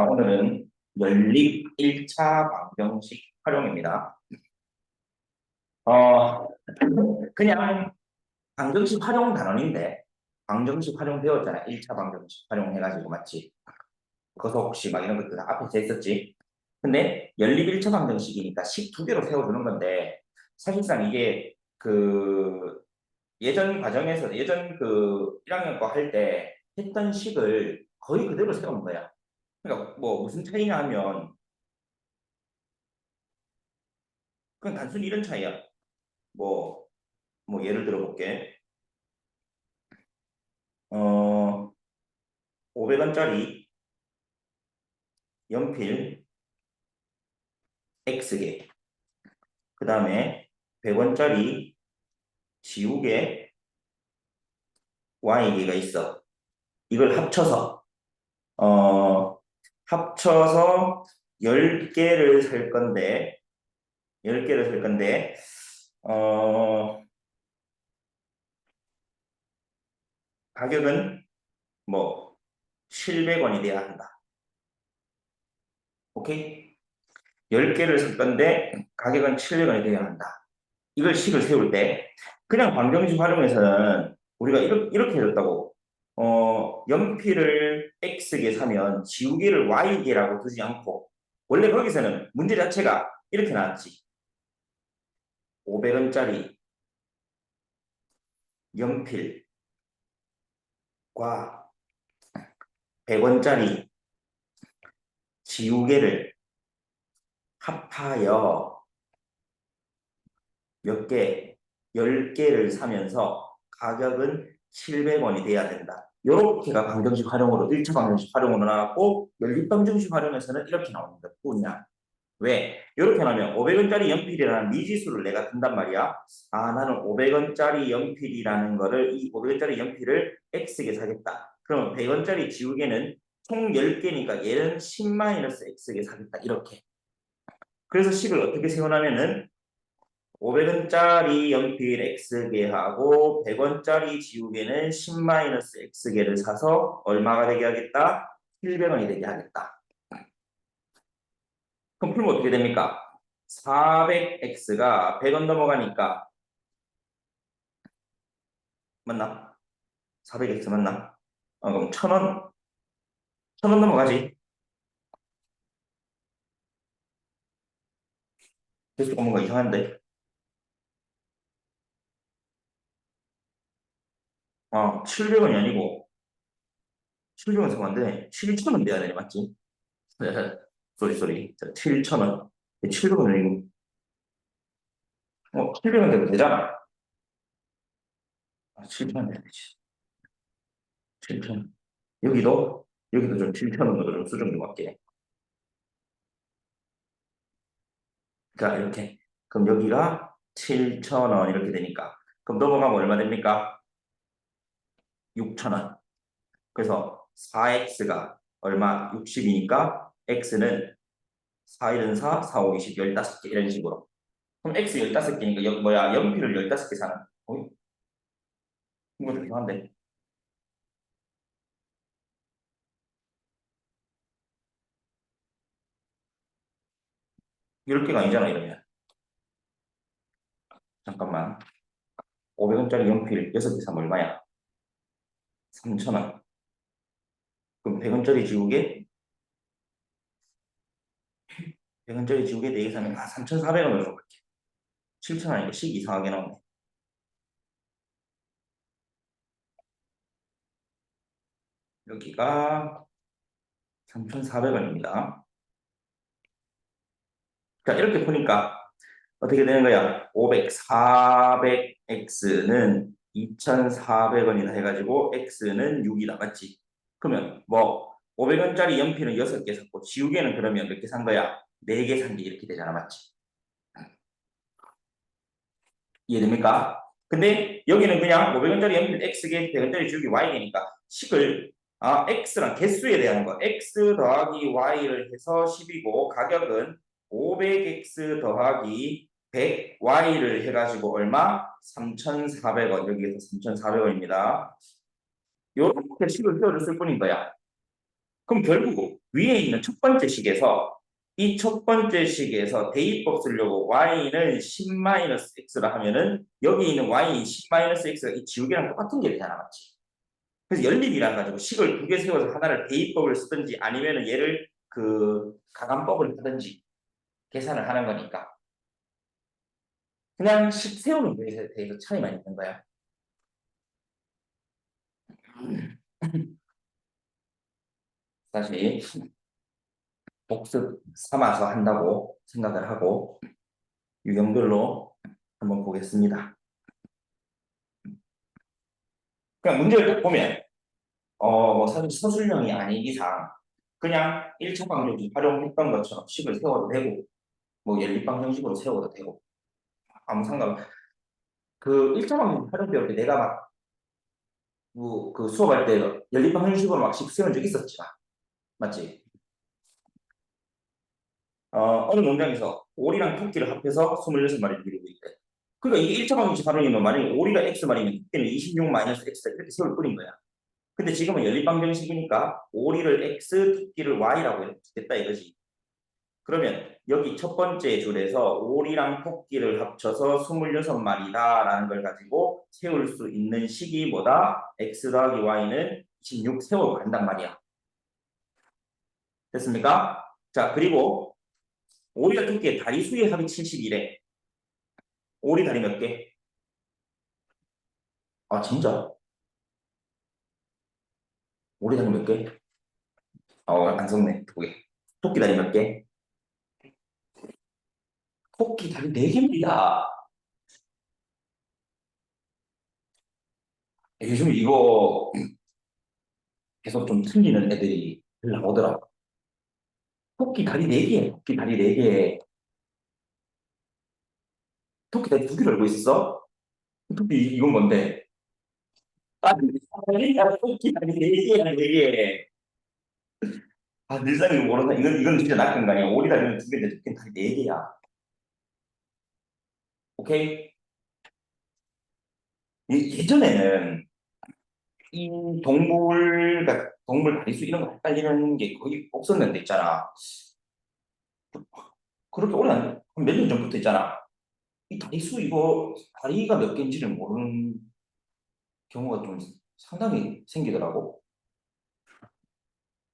오늘은 연립 1차 방정식 활용입니다. 그냥 방정식 활용 단원인데, 방정식 활용 배웠잖아. 1차 방정식 활용해가지고, 맞지? 그래서 혹시 막 이런 것들 다 앞에 써 있었지? 근데 연립 1차 방정식이니까 식 두 개로 세워주는 건데, 사실상 이게 예전 과정에서, 예전 1학년 거 할 때 했던 식을 거의 그대로 세우는 거야. 그러니까 뭐 무슨 차이냐 하면, 그냥 단순히 이런 차이야. 뭐, 예를 들어 볼게. 500원짜리 연필 X개. 그 다음에 100원짜리 지우개 Y개가 있어. 이걸 합쳐서 10개를 살 건데, 10개를 살 건데, 가격은 뭐, 700원이 돼야 한다. 오케이? 10개를 살 건데, 가격은 700원이 돼야 한다. 이걸 식을 세울 때 그냥 방정식 활용해서는 우리가 이렇게 해줬다고. 연필을 X개 사면 지우개를 Y개라고 두지 않고, 원래 거기서는 문제 자체가 이렇게 나왔지. 500원짜리 연필과 100원짜리 지우개를 합하여 몇 개, 10개를 사면서 가격은 700원이 돼야 된다. 이렇게가 방정식 활용으로, 1차 방정식 활용으로 나왔고, 연립 방정식 활용에서는 이렇게 나오는 것뿐이야. 왜? 이렇게 나면 500원짜리 연필이라는 미지수를 내가 든단 말이야. 아, 나는 500원짜리 연필이라는 거를, 이 500원짜리 연필을 X개 사겠다. 그러면 100원짜리 지우개는 총 10개니까 얘는 10-X개 사겠다. 이렇게. 그래서 식을 어떻게 세워나면은 500원짜리 연필 X개하고 100원짜리 지우개는 10-X개를 사서 얼마가 되게 하겠다? 700원이 되게 하겠다. 그럼 풀면 어떻게 됩니까? 400X가 100원 넘어가니까, 맞나? 400X 맞나? 그럼 1000원? 1000원 넘어가지? 계속 뭔가 이상한데? 700원이 아니고 700원 사면 안 되네. 7,000원 돼야 되네, 맞지? 쏘리. 7,000원. 700원은 아니고, 700원 되면 되잖아. 7,000원 돼야 되지. 7,000원. 여기도 좀 7,000원으로 좀 수정 좀 할게. 자, 이렇게. 그럼 여기가 7,000원 이렇게 되니까. 그럼 넘어가면 얼마 됩니까? 6,000원. 그래서 4x가 얼마? 60이니까 x는 4일은 4, 4, 5, 20, 15개 이런 식으로. 그럼 x 15개니까 연필을 15개 사는. 이거 좀 이상한데. 10개가 아니잖아, 이러면. 잠깐만. 500원짜리 연필 6개 사면 얼마야? 3,000원. 그럼 100원짜리 지우개? 100원짜리 지우개 4개 사면 3,400원을 줘. 7,000원이니까 식 이상하게 나오네. 여기가 3,400원입니다. 자, 이렇게 보니까 어떻게 되는 거야? 500, 400x는 2,400원이다 해가지고 x는 6이다. 맞지? 그러면 뭐 500원짜리 연필은 6개 샀고 지우개는 그러면 몇 개 산 거야? 4개 산 게 이렇게 되잖아. 맞지? 이해됩니까? 근데 여기는 그냥 500원짜리 연필 x개, 100원짜리 지우개 y개니까 식을 x랑 개수에 대한 거 x 더하기 y를 해서 10이고, 가격은 500x 더하기 100y를 해가지고 얼마? 3,400원. 여기에서 3,400원입니다. 이렇게 식을 세워줬을 뿐인 거야. 그럼 결국 위에 있는 첫 번째 식에서 이 첫 번째 식에서 대입법 쓰려고 y는 10-x라 하면은 여기 있는 y 10-x가 이 지우개랑 똑같은 게 되잖아, 맞지? 그래서 연립이라 가지고 식을 두 개 세워서 하나를 대입법을 쓰든지 아니면은 얘를 그 가감법을 하든지 계산을 하는 거니까 그냥 식 세우는 거에 대해서 차이만 있는 거야. 다시 복습 삼아서 한다고 생각을 하고 유형별로 한번 보겠습니다. 그냥 문제를 딱 보면 뭐 사실 서술형이 아닌 이상 그냥 1차 방정식 활용했던 것처럼 식을 세워도 되고 뭐 연립 방정식으로 세워도 되고 아무 상관. 그 1차 방정식 활용 배울 때 내가 막 그 수업할 때 연립 방정식으로 막 식 세운 적 있었지, 맞지? 어느 농장에서 오리랑 토끼를 합해서 26마리를 기르고 있대. 그러니까 이게 1차 방정식 활용이면 만약에 오리가 x마리면 토끼는 26-x 이렇게 세울 뿐인 거야. 근데 지금은 연립 방정식이니까 오리를 x, 토끼를 y라고 이렇게 됐다 이거지. 그러면 여기 첫 번째 줄에서 오리랑 토끼를 합쳐서 26마리다라는 걸 가지고 세울 수 있는 식이 뭐다? x 더하기 y는 26 세우고 간단 말이야. 됐습니까? 자, 그리고 오리와 토끼의 다리 수의 합이 71에 오리 다리 몇 개? 아, 진짜? 오리 다리 몇 개? 안 속네. 두 개. 토끼 다리 몇 개? 토끼 다리 4개입니다. 요즘 이거 계속 좀 틀리는 애들이 나오더라. 토끼 다리 4개, 토끼 다리 4개. 토끼 다리 2개를 알고 있었어? 토끼 이건 뭔데? 아, 토끼 다리 4개야, 4개. 아, 늘상이 모르나? 이건 진짜 낚은 거 아니야? 오리 다리는 2개인데 토끼 다리 4개야. 오케이? 예전에는 이 동물 다리수 이런 거 헷갈리는 게 거의 없었는데 있잖아. 그렇게 오래 몇 년 전부터 있잖아. 이 다리수 이거 다리가 몇 개인지를 모르는 경우가 좀 상당히 생기더라고.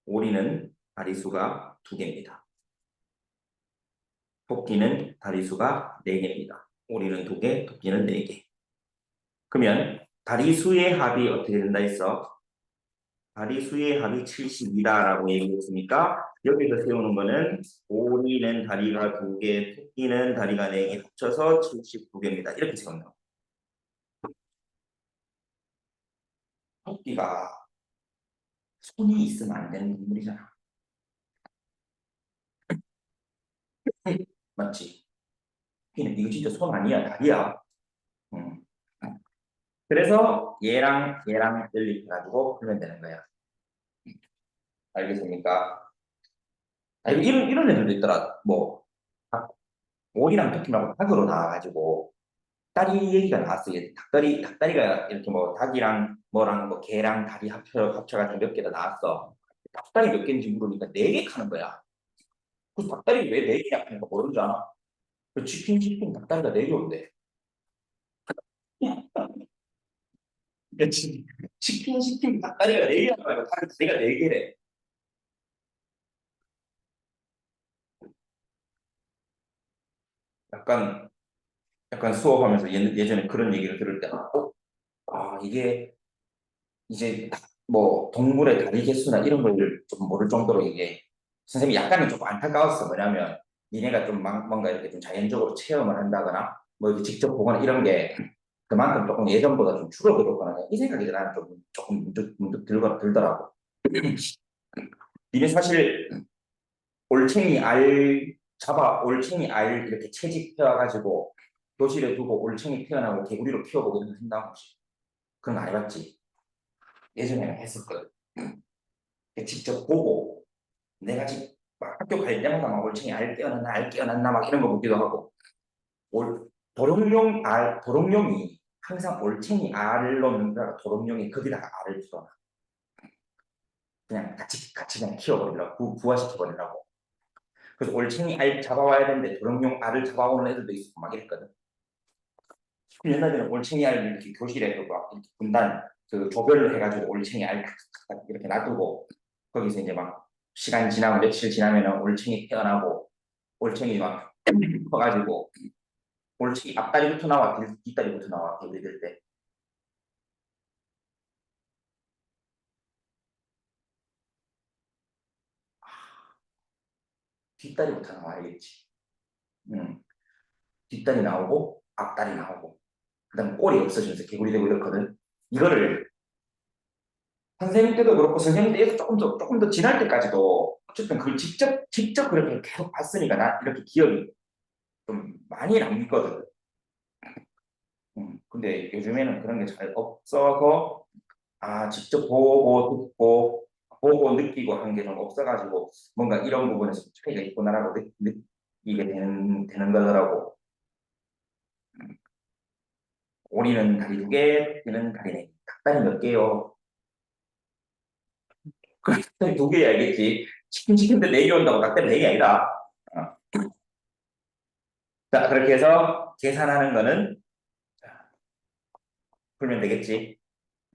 오리는 다리수가 2개입니다. 토끼는 다리수가 4개입니다. 오리는 2개, 토끼는 4개. 그러면 다리수의 합이 어떻게 된다 했어? 다리수의 합이 70이다라고 얘기했으니까 여기서 세우는 거는 오리는 다리가 2개, 토끼는 다리가 4개 합쳐서 79개입니다. 이렇게 세우는 거. 토끼가 손이 있으면 안 되는 동물이잖아. 맞지? 토끼는 이거 진짜 손 아니야, 다리야. 음. 그래서 얘랑 연립해가지고 풀면 되는 거야. 알겠습니까? 이런 애들도 있더라. 뭐 오리랑 토끼 말고 닭으로 나와가지고 닭다리 얘기가 나왔어요. 닭다리가 이렇게 뭐 닭이랑 뭐랑 뭐 개랑 다리 합쳐가지고 몇 개가 나왔어. 닭다리 몇 개인지 물으니까 4개 하는 거야. 그 닭다리 왜 4개냐 하는 거 모르는 줄 아나? 그 치킨 닭다리가 4개 온대. 그치? 치킨 닭다리가 4개라고 말고 닭다리가 4개래. 약간 약간 수업하면서 예전에 그런 얘기를 들을 때, 이게 이제 뭐 동물의 다리 개수나 이런 걸 좀 모를 정도로 이게 선생님이 약간은 조금 안타까웠어. 뭐냐면 니네가 좀 뭔가 이렇게 좀 자연적으로 체험을 한다거나 뭐 이렇게 직접 보거나 이런 게 그만큼 조금 예전보다 좀 줄어들었거나 이 생각이 나는 좀 조금 문득 들더라고. 니네 사실 올챙이 알 이렇게 채집해와가지고 교실에 두고 올챙이 태어나고 개구리로 키워보고 이런 거 한다고 혹시 그런 거 안 해봤지? 예전에는 했었거든. 직접 보고 내가 집 학교 갈 때마다 막 올챙이 알 깨어났나 막 이런 거 보기도 하고 도롱뇽이 항상 올챙이 알로 는가 도롱뇽이 거기다가 알을 풀어놔. 그냥 같이 그냥 키워버리려고 부화시켜버리려고. 그래서 올챙이 알 잡아와야 되는데 도롱뇽 알을 잡아오는 애들도 있고 막 이랬거든. 옛날에는 올챙이 알을 이렇게 교실에 막 이렇게 분단 그 조별로 해가지고 올챙이 알 탁탁탁 이렇게 놔두고 거기서 이제 막 시간 지나고 며칠 지나면은 올챙이 태어나고 올챙이 막 커가지고 올챙이 앞다리부터 나와 뒷다리부터 나와 우리들 때 뒷다리부터 나와 알겠지? 응. 뒷다리 나오고 앞다리 나오고 그다음 꼬리 없어지면서 개구리 되고 이렇거든. 이거를 선생님 때도 그렇고 선생님 때에서 조금 더 지날 때까지도 어쨌든 그걸 직접 그렇게 계속 봤으니까 나 이렇게 기억이 좀 많이 남거든. 근데 요즘에는 그런 게 잘 없어서 아 직접 보고 느끼고 하는 게 좀 없어가지고 뭔가 이런 부분에서 좀 차이가 있구나라고 느끼게 되는 거더라고. 오리는 다리 두 개, 띠는 다리 네 개. 닭다리 몇 개요? 그 닭다리 두 개야 알겠지? 치킨데 네 개 온다고 닭다리 네 개 아니다. 어. 자 그렇게 해서 계산하는 거는 풀면 되겠지.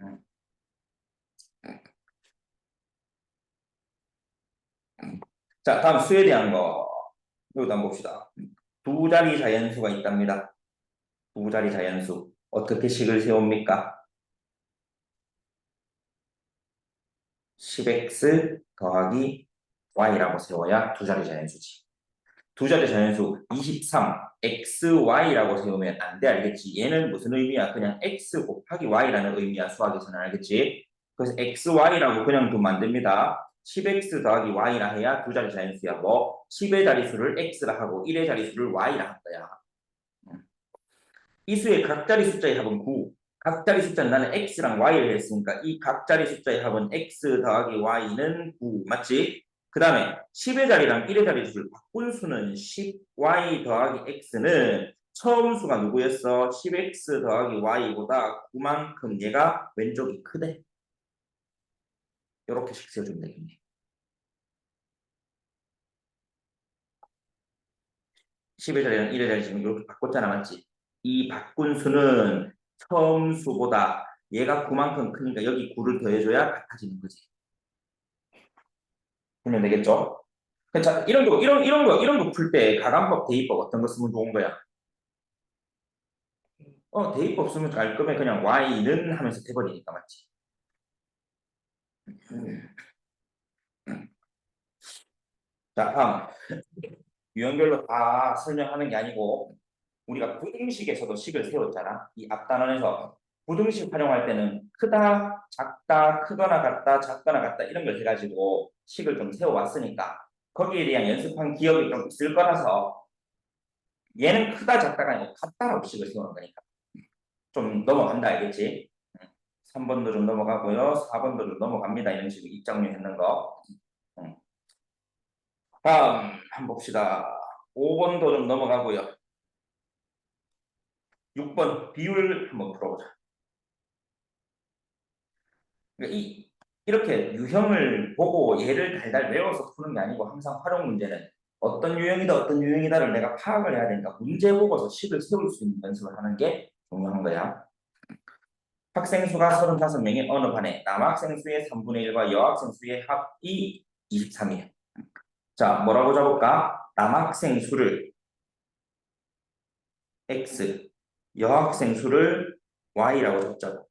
음. 자 다음 수에 대한 거 이것도 한번 봅시다. 두 자리 자연수가 있답니다. 두 자리 자연수 어떻게 식을 세웁니까? 10x 더하기 y라고 세워야 두 자리 자연수지. 두 자리 자연수 23 xy라고 세우면 안 돼 알겠지? 얘는 무슨 의미야? 그냥 x 곱하기 y라는 의미야 수학에서는 알겠지? 그래서 xy라고 그냥 두면 안 됩니다. 10x 더하기 y라 해야 두 자리 자연수야. 뭐 10의 자릿수를 x라 하고 1의 자릿수를 y라 한 거야. 음. 이 수의 각자리 숫자의 합은 9. 각자리 숫자는 나는 x랑 y를 했으니까 이 각자리 숫자의 합은 x 더하기 y는 9. 맞지? 그 다음에 10의 자리랑 1의 자리 수를 바꾼 수는 10y 더하기 x는 처음 수가 누구였어? 10x 더하기 y보다 9만큼 얘가 왼쪽이 크대. 이렇게 식 세워주면 되겠네. 10의 자리랑 1의 자리 지금 이렇게 바꿨잖아. 맞지? 이 바꾼 수는 처음 수보다 얘가 9만큼 크니까 여기 9를 더해줘야 같아지는 거지. 보면 되겠죠? 자, 이런 거 풀 때 가감법, 대입법 어떤 거 쓰면 좋은 거야? 대입법 쓰면 깔끔해. 그냥 y는 하면서 돼버리니까 맞지? 음. 자, 다음 유형별로 다 설명하는 게 아니고 우리가 부등식에서도 식을 세웠잖아. 이 앞단원에서 부등식 활용할 때는 크다, 작다, 크거나 같다, 작거나 같다 이런 걸 해가지고 식을 좀 세워왔으니까 거기에 대한 연습한 기억이 좀 있을 거라서 얘는 크다, 작다가 아니고 같다라고 식을 세우는 거니까 좀 넘어간다 알겠지? 3번도 좀 넘어가고요. 4번도 좀 넘어갑니다. 이런 식으로 입장료 했는 거. 음. 다음 한번 봅시다. 5번도 좀 넘어가고요. 6번 비율 한번 풀어보자. 그러니까 이렇게 유형을 보고 얘를 달달 외워서 푸는 게 아니고 항상 활용 문제는 어떤 유형이다 어떤 유형이다를 내가 파악을 해야 되니까 문제 보고서 식을 세울 수 있는 연습을 하는 게 중요한 거야. 학생 수가 35명의 어느 반에 남학생 수의 3분의 1과 여학생 수의 합이 23이에요. 자, 뭐라고 잡을까? 남학생 수를 x, 여학생 수를 y라고 잡자.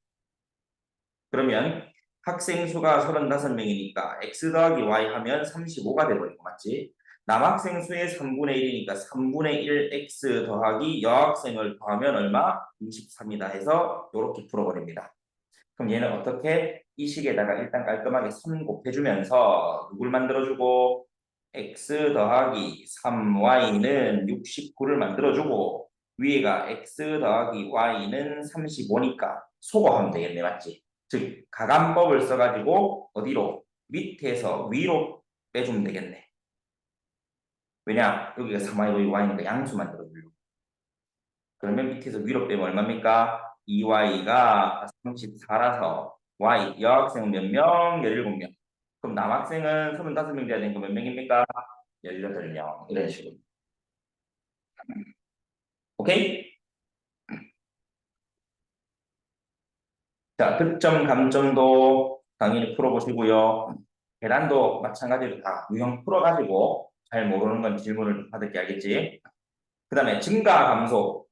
그러면 학생 수가 35명이니까 x 더하기 y 하면 35가 되버리고 맞지? 남학생 수의 3분의 1이니까 3분의 1 x 더하기 여학생을 더하면 얼마? 23이다 해서 이렇게 풀어버립니다. 그럼 얘는 어떻게? 이 식에다가 일단 깔끔하게 3 곱해주면서 누굴 만들어주고 x 더하기 3y는 69를 만들어주고 위에가 x 더하기 y는 35니까 소거하면 되겠네 맞지? 즉 가감법을 써가지고 어디로? 밑에서 위로 빼주면 되겠네. 왜냐? 여기가 3y, y니까 양수 만들어주려고. 그러면 밑에서 위로 빼면 얼마입니까? 2y가 34라서 y 여학생 몇 명? 17명. 그럼 남학생은 35명 돼야 되니까 몇 명입니까? 18명. 이런 식으로. 오케이? 자, 득점, 감점도 당연히 풀어보시고요. 계란도 마찬가지로 다 유형 풀어가지고 잘 모르는 건 질문을 받을게 알겠지? 그 다음에 증가 감소.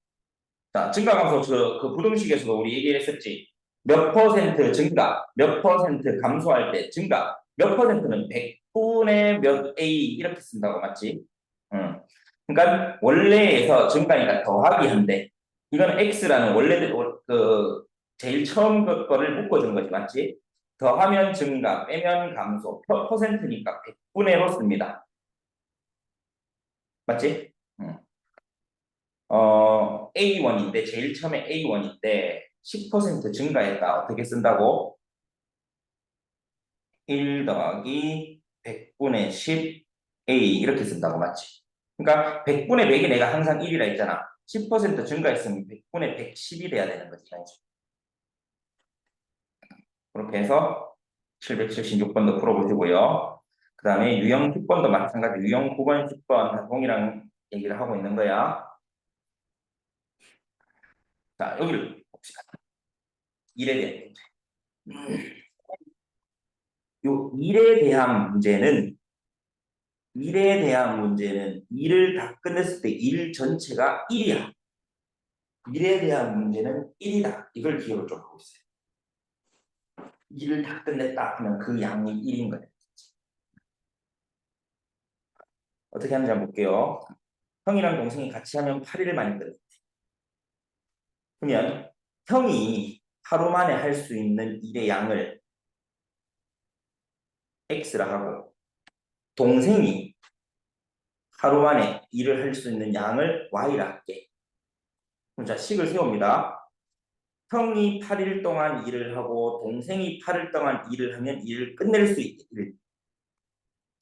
자, 증가 감소 그 부등식에서도 우리 얘기했었지. 몇 퍼센트 증가, 몇 퍼센트 감소할 때 증가, 몇 퍼센트는 100분의 몇 A 이렇게 쓴다고 맞지? 응. 그러니까 원래에서 증가니까 더하기 한대. 이건 X라는 원래 그 제일 처음 거를 묶어주는 거지 맞지? 더하면 증가, 빼면 감소, 퍼센트니까 100분의로 씁니다. 맞지? 응. A1인데 제일 처음에 A1인데 10% 증가했다. 어떻게 쓴다고? 1 더하기 100분의 10 A 이렇게 쓴다고 맞지? 그러니까 100분의 100이 내가 항상 1이라 했잖아. 10% 증가했으면 100분의 110이 돼야 되는 거지. 그렇게 해서 776번도 풀어보시고요. 그 다음에 유형 10번도 마찬가지 유형 9번, 10번 동일한 얘기를 하고 있는 거야. 자, 여기를 봅시다. 1에 대한 문제. 요 일에 대한 문제는 일을 다 끝냈을 때 일 전체가 1이야. 일에 대한 문제는 1이다. 이걸 기억을 좀 하고 있어요. 일을 다 끝냈다 하면 그 양이 1인 거예요. 어떻게 하는지 한번 볼게요. 형이랑 동생이 같이 하면 8일 만에 끝. 그러면 형이 하루 만에 할 수 있는 일의 양을 X라 하고 동생이 하루 만에 일을 할 수 있는 양을 Y라 할게. 그럼 자, 식을 세웁니다. 형이 8일 동안 일을 하고 동생이 8일 동안 일을 하면 일을 끝낼 수 있게.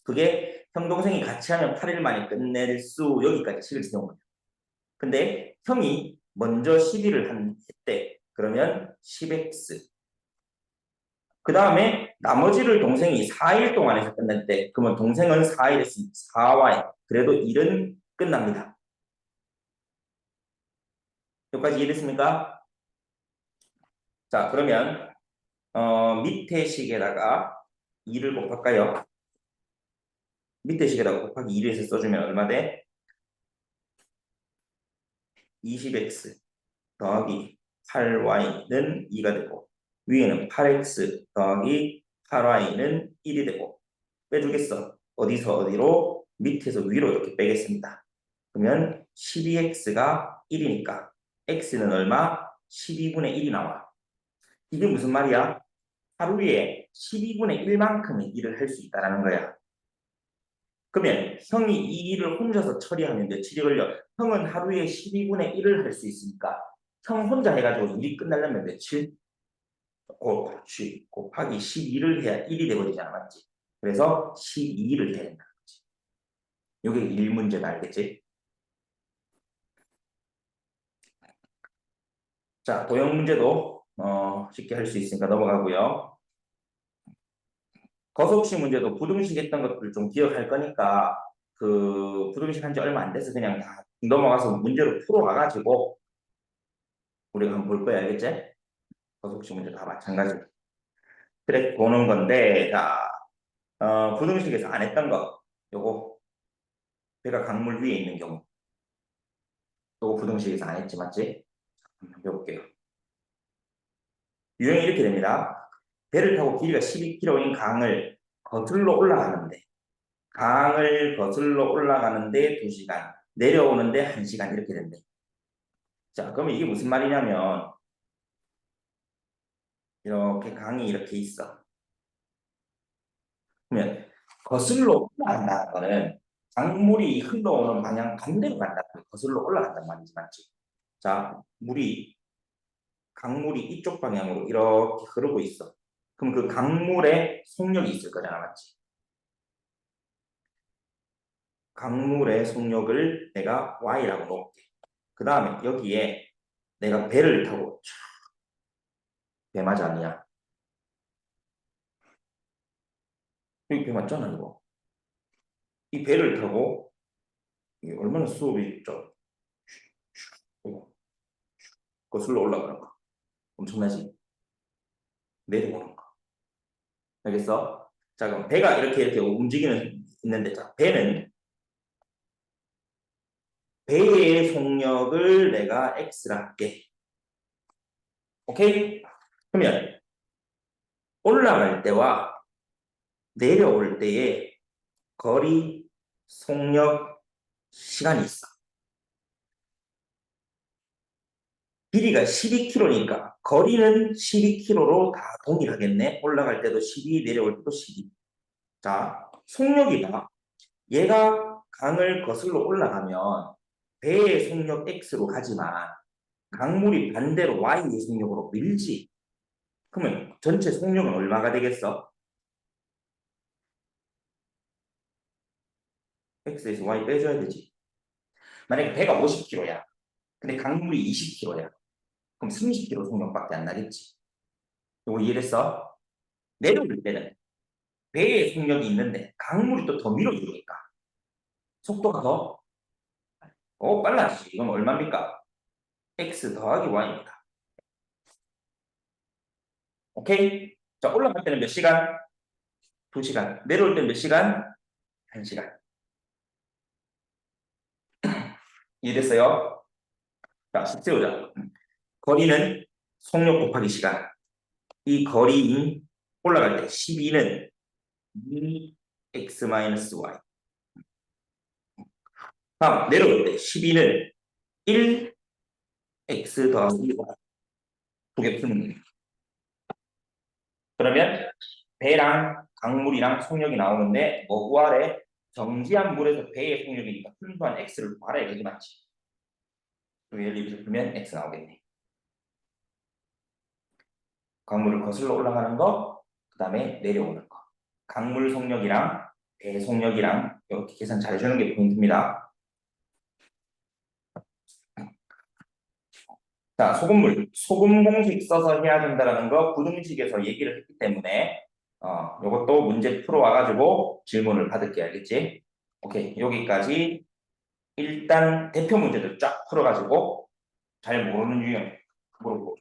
그게 형 동생이 같이 하면 8일 만에 끝낼 수 여기까지 식을 세운 거예요. 근데 형이 먼저 10일을 했대. 그러면 10x. 그 다음에 나머지를 동생이 4일 동안 해서 끝냈대. 그러면 동생은 4일 했으니 4y. 그래도 일은 끝납니다. 여기까지 이해됐습니까? 자, 그러면 밑에 식에다가 2를 곱할까요? 밑에 식에다가 곱하기 2를 해서 써주면 얼마 돼? 20x 더하기 8y는 2가 되고 위에는 8x 더하기 8y는 1이 되고 빼주겠어. 어디서 어디로? 밑에서 위로 이렇게 빼겠습니다. 그러면 12x가 1이니까 x는 얼마? 12분의 1이 나와. 이게 무슨 말이야? 하루에 12분의 1만큼의 일을 할 수 있다는 거야. 그러면 형이 이 일을 혼자서 처리하면 며칠이 걸려? 형은 하루에 12분의 1을 할 수 있으니까 형 혼자 해가지고 일이 끝나려면 며칠? 그렇지. 곱하기 12를 해야 1이 돼버리잖아. 맞지? 그래서 12를 해야 된다. 이게 1문제다. 알겠지? 자, 도형 문제도 쉽게 할 수 있으니까 넘어가고요. 거속식 문제도 부등식 했던 것들 좀 기억할 거니까 그 부등식 한 지 얼마 안 돼서 그냥 다 넘어가서 문제로 풀어가가지고 우리가 한번 볼 거야. 알겠지? 거속식 문제 다 마찬가지로. 그래 보는 건데 자 부등식에서 안 했던 거 요거 배가 강물 위에 있는 경우 요거 부등식에서 안 했지 맞지? 한번 해볼게요. 유형이 이렇게 됩니다. 배를 타고 길이가 12km인 강을 거슬러 올라가는데 2시간 내려오는데 1시간 이렇게 된대. 자 그러면 이게 무슨 말이냐면 이렇게 강이 이렇게 있어. 그러면 거슬러 올라간다는 거는 강물이 흘러오는 방향 반대로 간다는 거예요. 거슬러 올라간단 말이지 맞지? 자 강물이 이쪽 방향으로 이렇게 흐르고 있어. 그럼 그 강물에 속력이 있을 거잖아, 맞지? 강물의 속력을 내가 Y라고 놓을게. 그 다음에 여기에 내가 배를 타고 배 맞아 아니야? 여기 배 맞잖아, 이거. 이 배를 타고, 이게 얼마나 수업이 좀, 이거, 거슬러 올라가는 거. 엄청나지? 내려오는 거. 알겠어? 자, 그럼 배가 이렇게 움직이는, 있는데, 자, 배의 속력을 내가 X라 할게. 오케이? 그러면, 올라갈 때와 내려올 때의 거리, 속력, 시간이 있어. 길이가 12km니까 거리는 12km로 다 동일하겠네. 올라갈 때도 12, 내려올 때도 12. 자, 속력이다. 얘가 강을 거슬러 올라가면 배의 속력 X로 가지만 강물이 반대로 Y의 속력으로 밀지. 그러면 전체 속력은 얼마가 되겠어? X에서 Y 빼줘야 되지. 만약에 배가 50km야. 근데 강물이 20km야. 그럼 30km 속력밖에 안 나겠지. 이거 이해됐어? 내려올 때는 배의 속력이 있는데 강물이 또 더 밀어주니까 속도가 더 빨라지지. 이건 얼마입니까? X 더하기 Y입니다. 오케이? 자, 올라갈 때는 몇 시간? 2시간. 내려올 때는 몇 시간? 1시간. 이해됐어요? 자, 식 세우자. 거리는 속력 곱하기 시간. 이 거리인 올라갈 때 12는 2x-y. 다음 내려올 때 12는 1x 더하기 y. 두 개 푸는 거예요. 그러면 배랑 강물이랑 속력이 나오는데 뭐 구하래? 정지한 물에서 배의 속력이니까 순수한 x를 구하래. 여기 맞지? 예를 들어서 풀면 x 나오겠네. 강물을 거슬러 올라가는 거, 그 다음에 내려오는 거. 강물 속력이랑 배 속력이랑 이렇게 계산 잘 해주는 게 포인트입니다. 자, 소금 공식 써서 해야 된다는 거 부등식에서 얘기를 했기 때문에 이것도 문제 풀어와가지고 질문을 받을게. 알겠지? 오케이, 여기까지 일단 대표 문제들 쫙 풀어가지고 잘 모르는 유형 물어보고